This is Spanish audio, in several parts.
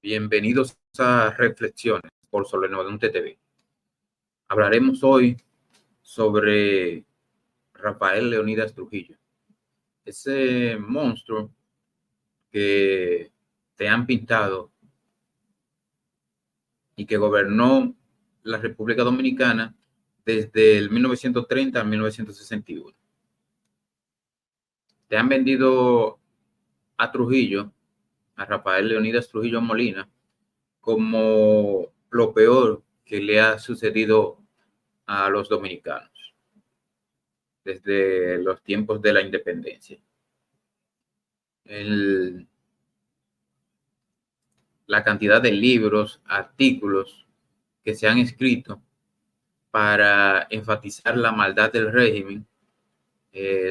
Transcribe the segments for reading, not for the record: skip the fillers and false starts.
Bienvenidos a Reflexiones por Solenodonte TV. Hablaremos hoy sobre Rafael Leónidas Trujillo, ese monstruo que te han pintado y que gobernó la República Dominicana desde el 1930 a 1961. Te han vendido a Trujillo, a Rafael Leónidas Trujillo Molina, como lo peor que le ha sucedido a los dominicanos desde los tiempos de la independencia. La cantidad de libros, artículos que se han escrito para enfatizar la maldad del régimen,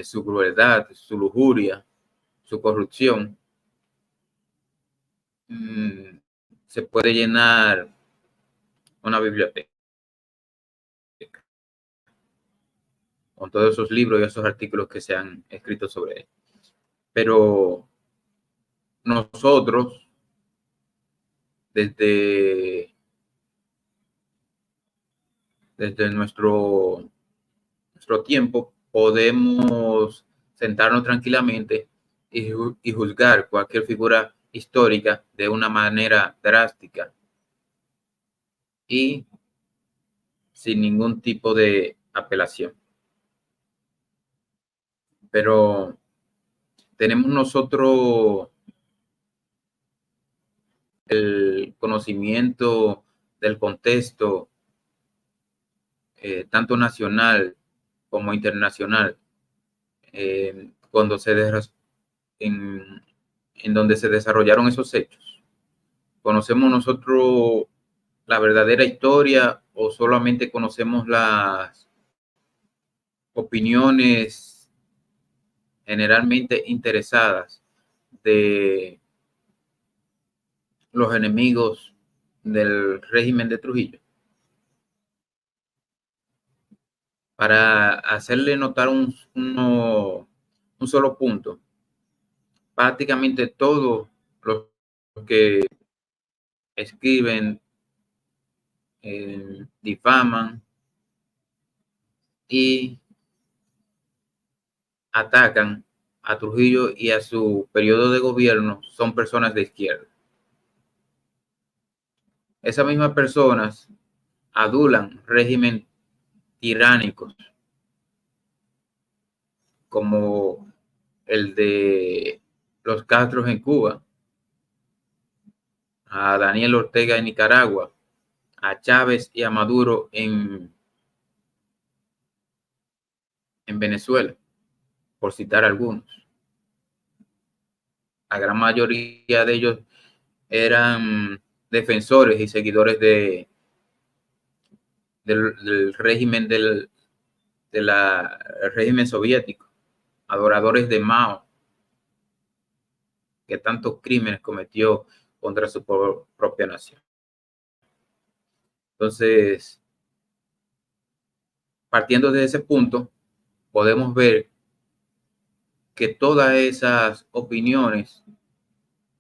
su crueldad, su lujuria, su corrupción, se puede llenar una biblioteca con todos esos libros y esos artículos que se han escrito sobre él. Pero nosotros, desde nuestro tiempo, podemos sentarnos tranquilamente y juzgar cualquier figura histórica de una manera drástica y sin ningún tipo de apelación. Pero tenemos nosotros el conocimiento del contexto, tanto nacional como internacional, cuando en donde se desarrollaron esos hechos. ¿Conocemos nosotros la verdadera historia o solamente conocemos las opiniones generalmente interesadas de los enemigos del régimen de Trujillo? Para hacerle notar un solo punto, prácticamente todos los que escriben, difaman y atacan a Trujillo y a su periodo de gobierno son personas de izquierda. Esas mismas personas adulan régimen tiránicos como el de los Castros en Cuba, a Daniel Ortega en Nicaragua, a Chávez y a Maduro en Venezuela, por citar algunos. La gran mayoría de ellos eran defensores y seguidores del régimen del régimen soviético, adoradores de Mao, que tantos crímenes cometió contra su propia nación. Entonces, partiendo de ese punto, podemos ver que todas esas opiniones,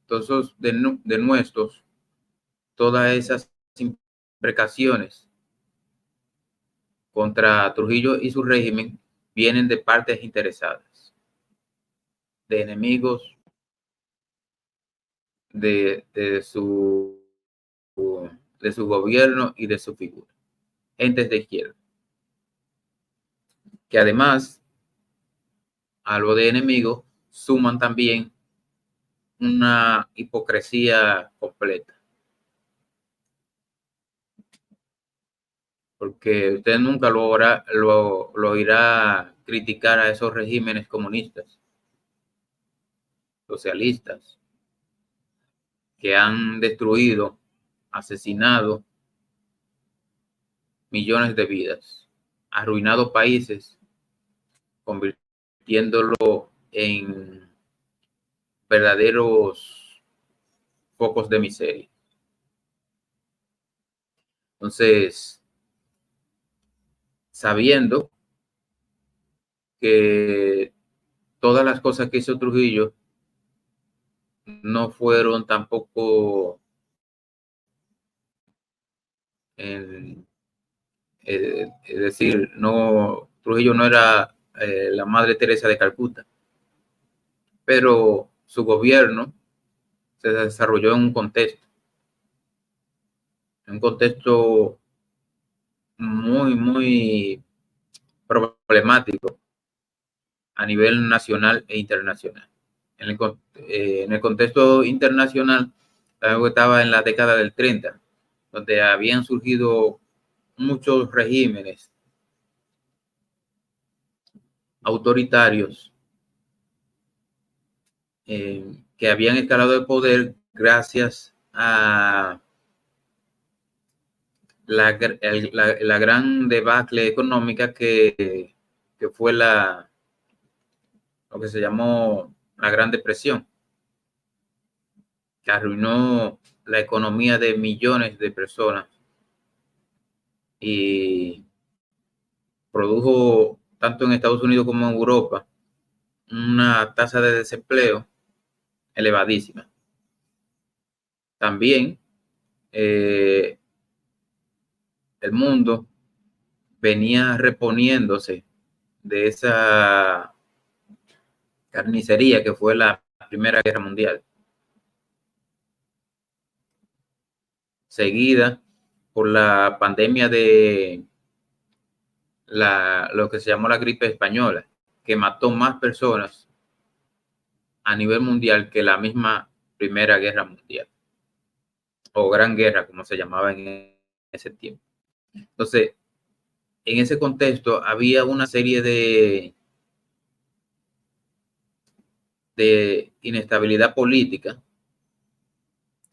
todos esos de nuestros, todas esas imprecaciones contra Trujillo y su régimen vienen de partes interesadas, de enemigos de su gobierno y de su figura, entes de izquierda, que además a lo de enemigos suman también una hipocresía completa, porque usted nunca lo irá criticar a esos regímenes comunistas, socialistas, que han destruido, asesinado millones de vidas, arruinado países, convirtiéndolo en verdaderos focos de miseria. Entonces, sabiendo que todas las cosas que hizo Trujillo no fueron tampoco Es decir, no, Trujillo no era la Madre Teresa de Calcuta, pero su gobierno se desarrolló en un contexto muy problemático a nivel nacional e internacional. En el contexto internacional, estaba en la década del 30, donde habían surgido muchos regímenes autoritarios que habían escalado de poder gracias a la gran debacle económica que fue lo que se llamó la Gran Depresión, que arruinó la economía de millones de personas y produjo, tanto en Estados Unidos como en Europa, una tasa de desempleo elevadísima. También el mundo venía reponiéndose de esa carnicería que fue la Primera Guerra Mundial, seguida por la pandemia de lo que se llamó la gripe española, que mató más personas a nivel mundial que la misma Primera Guerra Mundial, o Gran Guerra, como se llamaba en ese tiempo. Entonces, en ese contexto había una serie de inestabilidad política.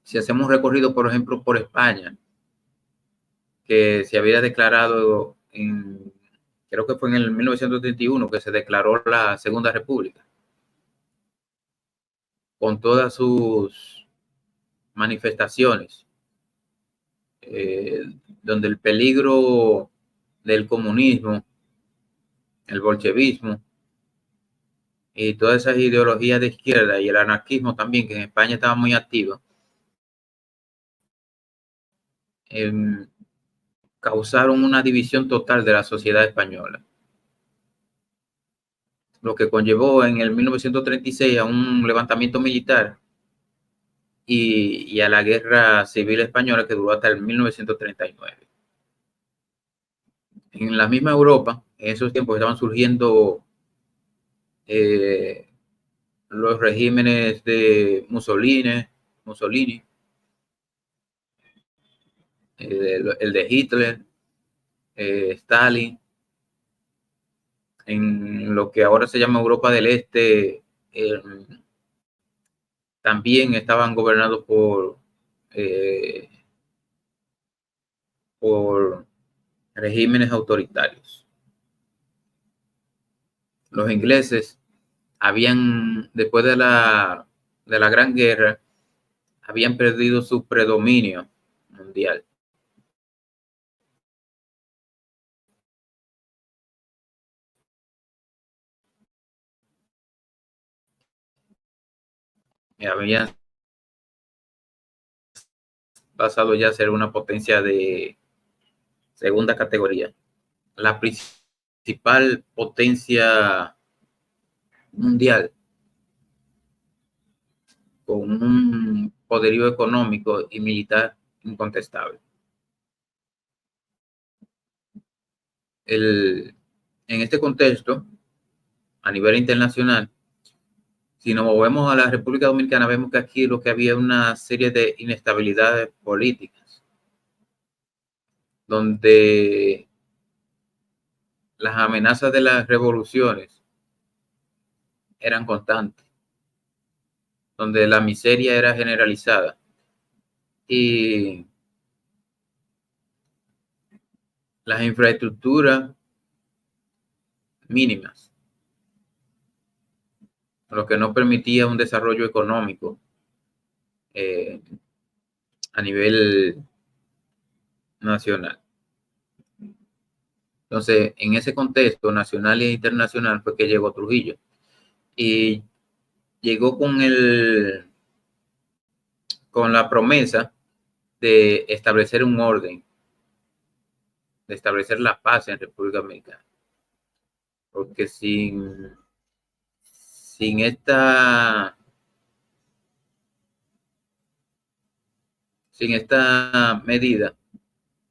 Si hacemos un recorrido, por ejemplo, por España, que se había declarado creo que fue en el 1931 que se declaró la Segunda República, con todas sus manifestaciones, donde el peligro del comunismo, el bolchevismo y todas esas ideologías de izquierda y el anarquismo también, que en España estaba muy activo, causaron una división total de la sociedad española, lo que conllevó en el 1936 a un levantamiento militar y a la guerra civil española, que duró hasta el 1939. En la misma Europa, en esos tiempos estaban surgiendo los regímenes de Mussolini, el de Hitler, Stalin. En lo que ahora se llama Europa del Este, también estaban gobernados por regímenes autoritarios. Los ingleses después de la Gran Guerra, habían perdido su predominio mundial. Habían pasado ya a ser una potencia de segunda categoría. La principal potencia mundial, con un poderío económico y militar incontestable. En este contexto, a nivel internacional, si nos movemos a la República Dominicana, vemos que aquí lo que había una serie de inestabilidades políticas, donde las amenazas de las revoluciones eran constantes, donde la miseria era generalizada y las infraestructuras mínimas, lo que no permitía un desarrollo económico a nivel nacional. Entonces, en ese contexto nacional e internacional fue que llegó Trujillo y llegó con la promesa de establecer un orden de establecer la paz en República Dominicana. Porque sin esta medida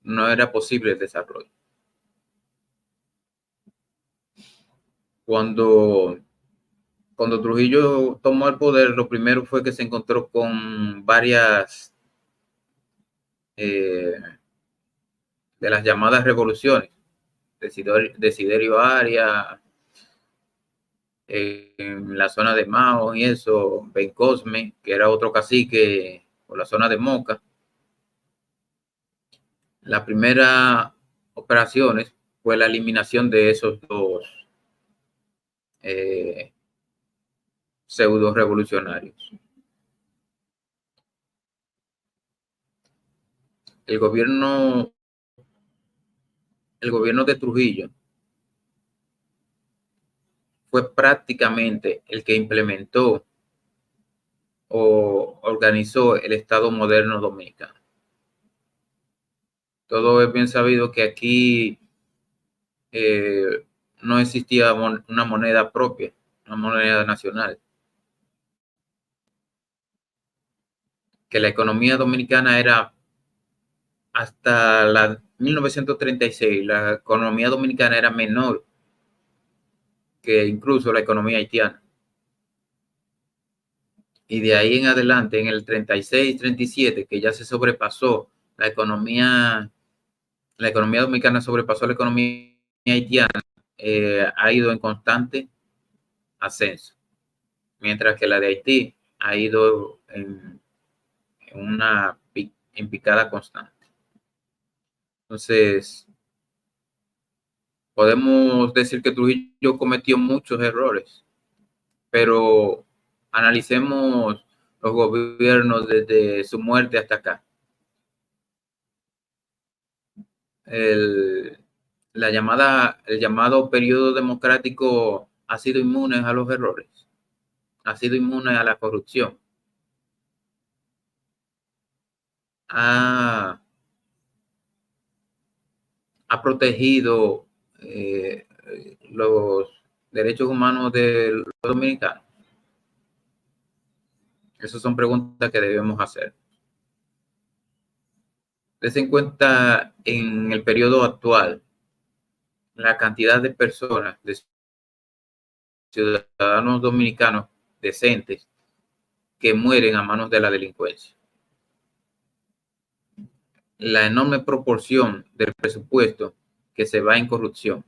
no era posible el desarrollo. Cuando Trujillo tomó el poder, lo primero fue que se encontró con varias de las llamadas revoluciones. Desiderio Arias, en la zona de Mao y eso, Ben Cosme, que era otro cacique por la zona de Moca. La primera operaciones fue la eliminación de esos dos pseudo revolucionarios. El gobierno de Trujillo fue prácticamente el que implementó o organizó el Estado moderno dominicano. Todo es bien sabido que aquí no existía una moneda propia, una moneda nacional. Que la economía dominicana era hasta la 1936, la economía dominicana era menor que incluso la economía haitiana. Y de ahí en adelante, en el 36, 37, que ya se sobrepasó la economía dominicana sobrepasó la economía haitiana, ha ido en constante ascenso, mientras que la de Haití ha ido en una en picada constante. Entonces, podemos decir que Trujillo cometió muchos errores, pero analicemos los gobiernos desde su muerte hasta acá. El llamado periodo democrático ha sido inmune a los errores, ha sido inmune a la corrupción, ha protegido los derechos humanos de los dominicanos. Esas son preguntas que debemos hacer. Des en cuenta en el periodo actual la cantidad de personas, de ciudadanos dominicanos decentes que mueren a manos de la delincuencia. La enorme proporción del presupuesto que se va en corrupción.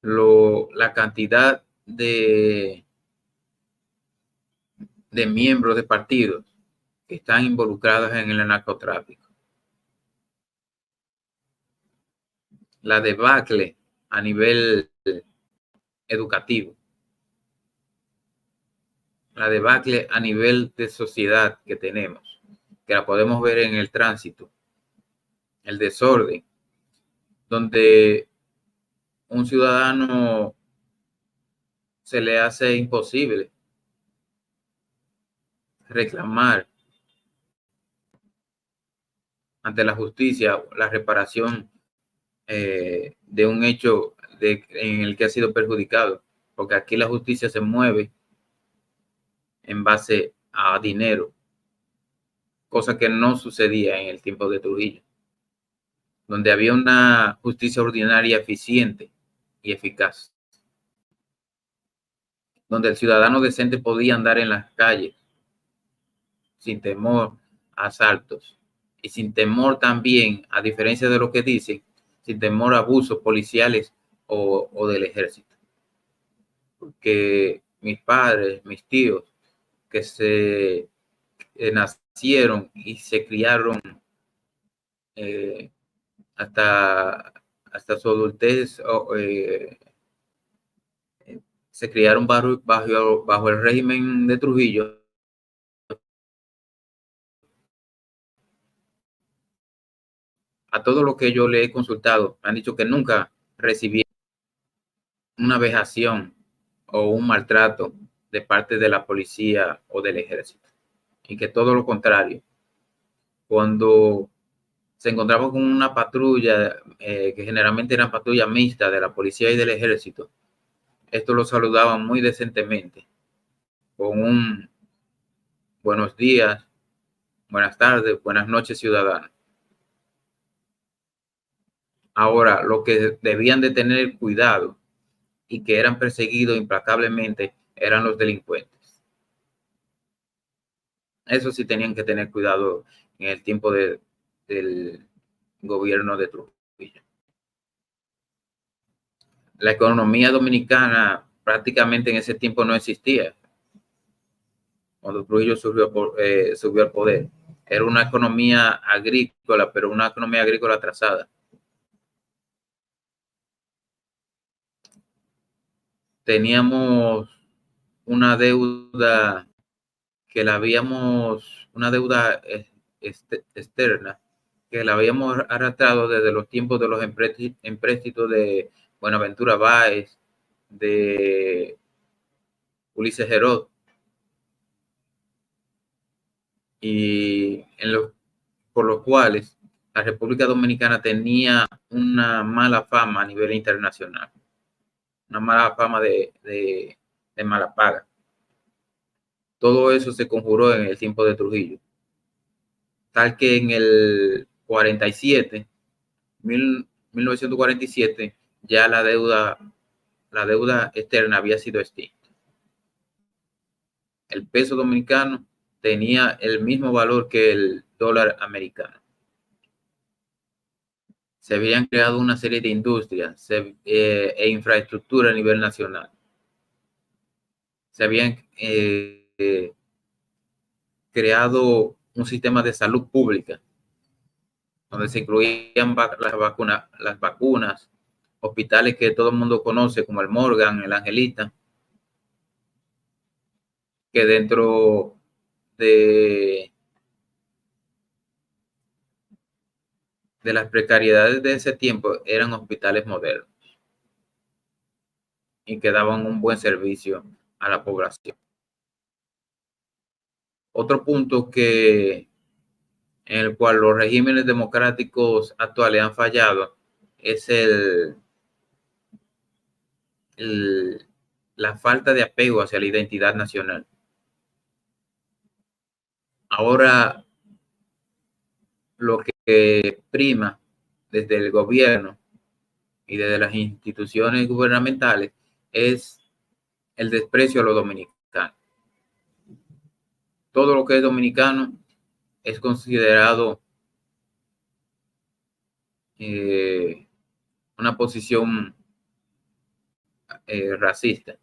La cantidad de miembros de partidos que están involucrados en el narcotráfico. La debacle a nivel educativo. La debacle a nivel de sociedad que tenemos, que la podemos ver en el tránsito, el desorden, donde un ciudadano se le hace imposible reclamar ante la justicia la reparación de un hecho en el que ha sido perjudicado, porque aquí la justicia se mueve en base a dinero, cosa que no sucedía en el tiempo de Trujillo, donde había una justicia ordinaria eficiente y eficaz, donde el ciudadano decente podía andar en las calles sin temor a asaltos y sin temor también, a diferencia de lo que dicen, sin temor a abusos policiales o del ejército. Porque mis padres, mis tíos, que se nacieron y se criaron hasta su adultez, se criaron bajo el régimen de Trujillo. A todo lo que yo le he consultado, me han dicho que nunca recibí una vejación o un maltrato de parte de la policía o del ejército, y que todo lo contrario, cuando se encontraba con una patrulla, que generalmente eran patrullas mixtas de la policía y del ejército, estos lo saludaban muy decentemente, con un buenos días, buenas tardes, buenas noches, ciudadano. Ahora, lo que debían de tener cuidado y que eran perseguidos implacablemente eran los delincuentes. Eso sí tenían que tener cuidado en el tiempo del gobierno de Trujillo. La economía dominicana prácticamente en ese tiempo no existía. Cuando Trujillo subió al poder, era una economía agrícola, pero una economía agrícola atrasada. Teníamos una deuda una deuda externa que la habíamos arrastrado desde los tiempos de los empréstitos de Buenaventura Báez, de Ulises Herod, y por los cuales la República Dominicana tenía una mala fama a nivel internacional, una mala fama de mala paga. Todo eso se conjuró en el tiempo de Trujillo, tal que en el 47, 1947, ya la deuda externa había sido extinta. El peso dominicano tenía el mismo valor que el dólar americano. Se habían creado una serie de industrias e infraestructura a nivel nacional. Se habían creado un sistema de salud pública donde se incluían las vacunas, hospitales que todo el mundo conoce como el Morgan, el Angelita, que dentro de las precariedades de ese tiempo eran hospitales modernos y que daban un buen servicio a la población. Otro punto en el cual los regímenes democráticos actuales han fallado es la falta de apego hacia la identidad nacional. Ahora lo que prima desde el gobierno y desde las instituciones gubernamentales es el desprecio a los dominicanos. Todo lo que es dominicano es considerado una posición racista.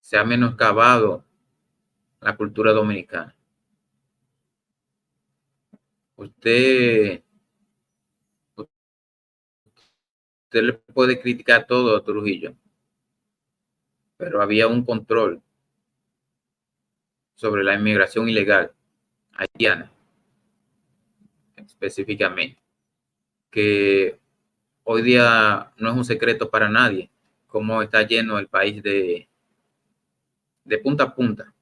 Se ha menoscabado la cultura dominicana. Usted le puede criticar todo a Trujillo, pero había un control sobre la inmigración ilegal haitiana, específicamente, que hoy día no es un secreto para nadie cómo está lleno el país de punta a punta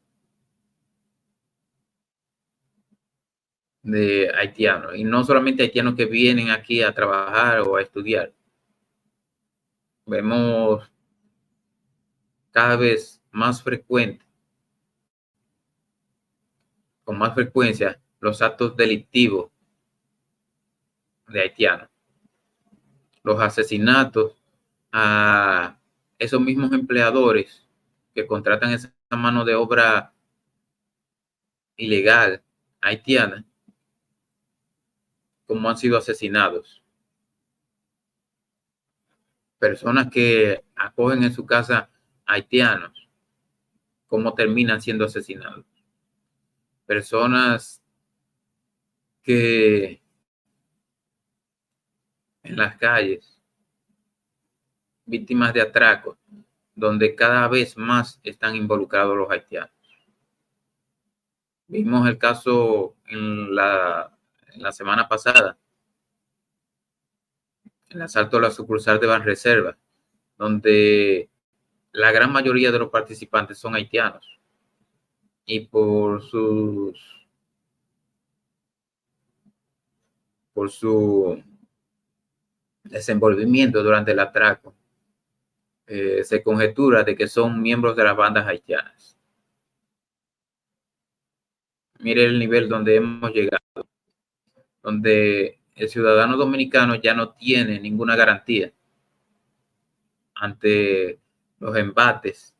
de haitianos, y no solamente haitianos que vienen aquí a trabajar o a estudiar. Vemos cada vez más frecuente, con más frecuencia, los actos delictivos de haitianos, los asesinatos a esos mismos empleadores que contratan esa mano de obra ilegal haitiana, como han sido asesinados. Personas que acogen en su casa haitianos, cómo terminan siendo asesinados. Personas que en las calles, víctimas de atracos, donde cada vez más están involucrados los haitianos. Vimos el caso en la semana pasada, el asalto a la sucursal de Banreserva, donde la gran mayoría de los participantes son haitianos. y por su desenvolvimiento durante el atraco, se conjetura de que son miembros de las bandas haitianas. Mire el nivel donde hemos llegado, donde el ciudadano dominicano ya no tiene ninguna garantía ante los embates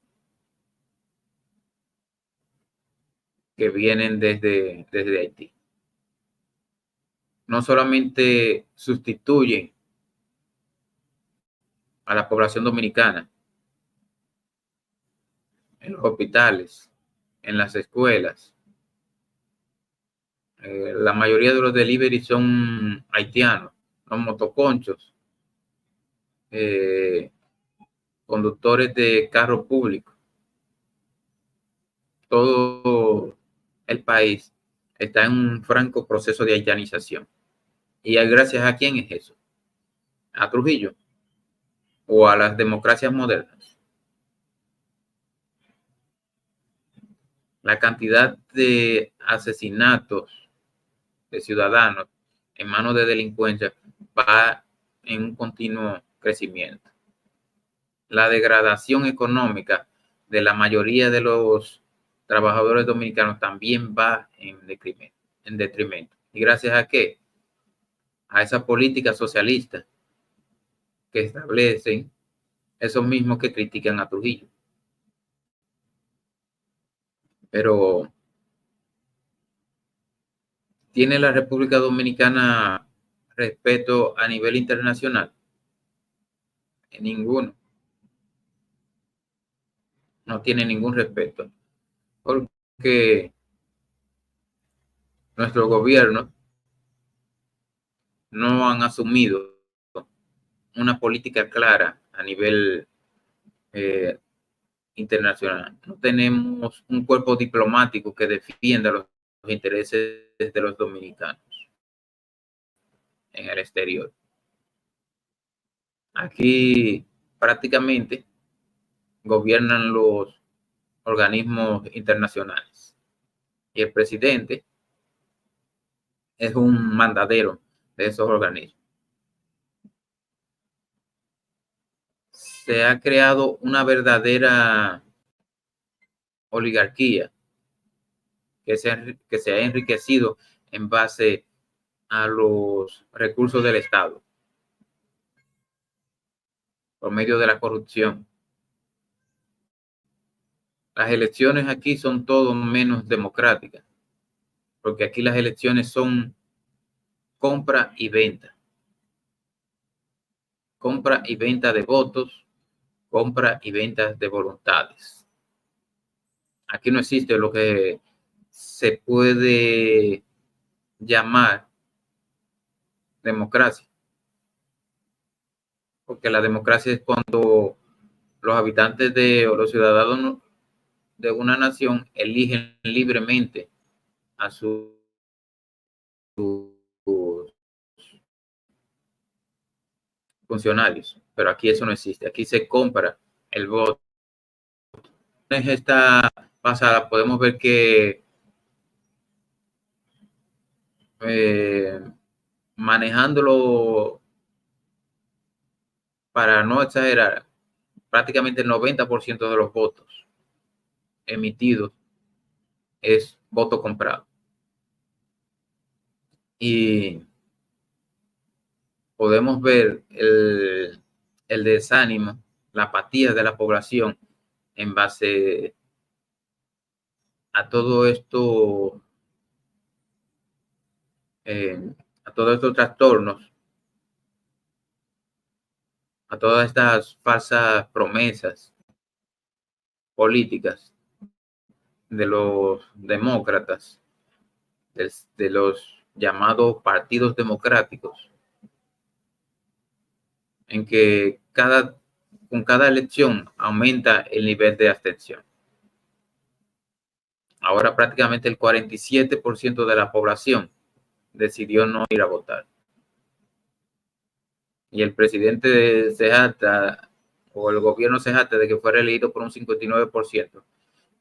que vienen desde Haití. No solamente sustituyen a la población dominicana en los hospitales, en las escuelas. La mayoría de los delivery son haitianos, los motoconchos, conductores de carro público. Todo el país está en un franco proceso de haitianización. ¿Y gracias a quién es eso? ¿A Trujillo o a las democracias modernas? La cantidad de asesinatos de ciudadanos en manos de delincuencia va en un continuo crecimiento. La degradación económica de la mayoría de los trabajadores dominicanos también va en detrimento. ¿Y gracias a qué? A esa política socialista que establecen esos mismos que critican a Trujillo. Pero ¿tiene la República Dominicana respeto a nivel internacional? Ninguno. No tiene ningún respeto. Porque nuestro gobierno no han asumido una política clara a nivel internacional. No tenemos un cuerpo diplomático que defienda los intereses de los dominicanos en el exterior. Aquí prácticamente gobiernan los organismos internacionales y el presidente es un mandadero de esos organismos. Se ha creado una verdadera oligarquía que se ha enriquecido en base a los recursos del Estado por medio de la corrupción. Las elecciones aquí son todo menos democráticas, porque aquí las elecciones son compra y venta. Compra y venta de votos, compra y venta de voluntades. Aquí no existe lo que se puede llamar democracia, porque la democracia es cuando los habitantes o los ciudadanos de una nación eligen libremente a sus funcionarios, pero aquí eso no existe. Aquí se compra el voto. En esta pasada podemos ver que manejándolo, para no exagerar, prácticamente el 90% de los votos emitidos es voto comprado. Y podemos ver el desánimo, la apatía de la población en base a todo esto, a todos estos trastornos, a todas estas falsas promesas políticas de los demócratas, de los llamados partidos democráticos, en que con cada elección aumenta el nivel de abstención. Ahora prácticamente el 47% de la población decidió no ir a votar. Y el presidente se jacta, o el gobierno se jacta de que fue elegido por un 59%,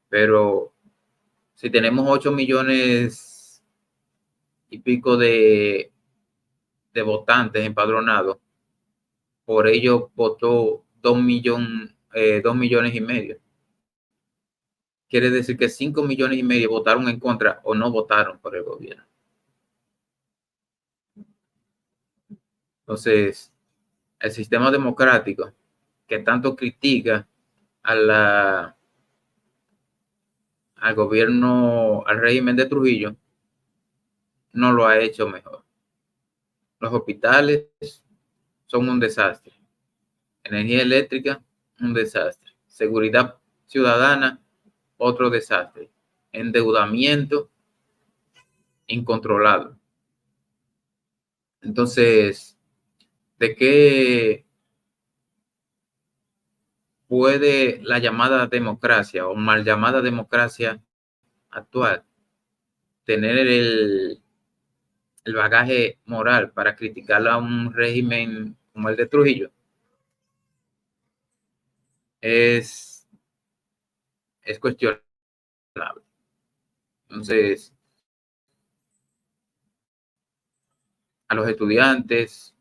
pero Si tenemos 8 millones y pico de votantes empadronados, por ello votó 2 millones y medio. Quiere decir que 5 millones y medio votaron en contra o no votaron por el gobierno. Entonces, el sistema democrático que tanto critica al gobierno, al régimen de Trujillo, no lo ha hecho mejor. Los hospitales son un desastre. Energía eléctrica, un desastre. Seguridad ciudadana, otro desastre. Endeudamiento incontrolado. Entonces, ¿de qué puede la llamada democracia o mal llamada democracia actual tener el bagaje moral para criticar a un régimen como el de Trujillo? Es cuestionable. Entonces, a los estudiantes,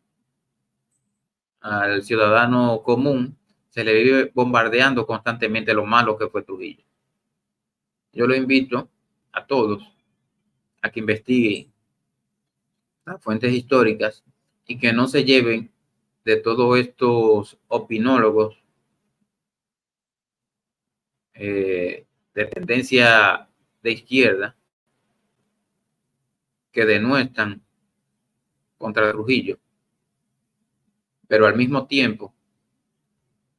al ciudadano común, se le vive bombardeando constantemente lo malo que fue Trujillo. Yo lo invito a todos a que investiguen las fuentes históricas y que no se lleven de todos estos opinólogos de tendencia de izquierda que denuestran contra Trujillo, pero al mismo tiempo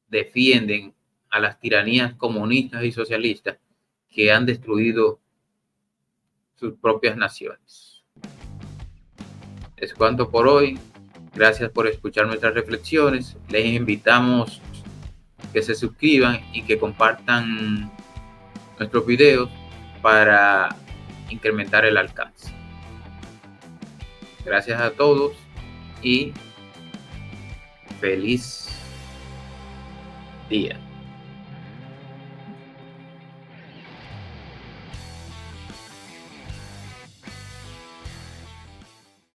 defienden a las tiranías comunistas y socialistas que han destruido sus propias naciones. Es cuanto por hoy. Gracias por escuchar nuestras reflexiones. Les invitamos que se suscriban y que compartan nuestros videos para incrementar el alcance. Gracias a todos y feliz día.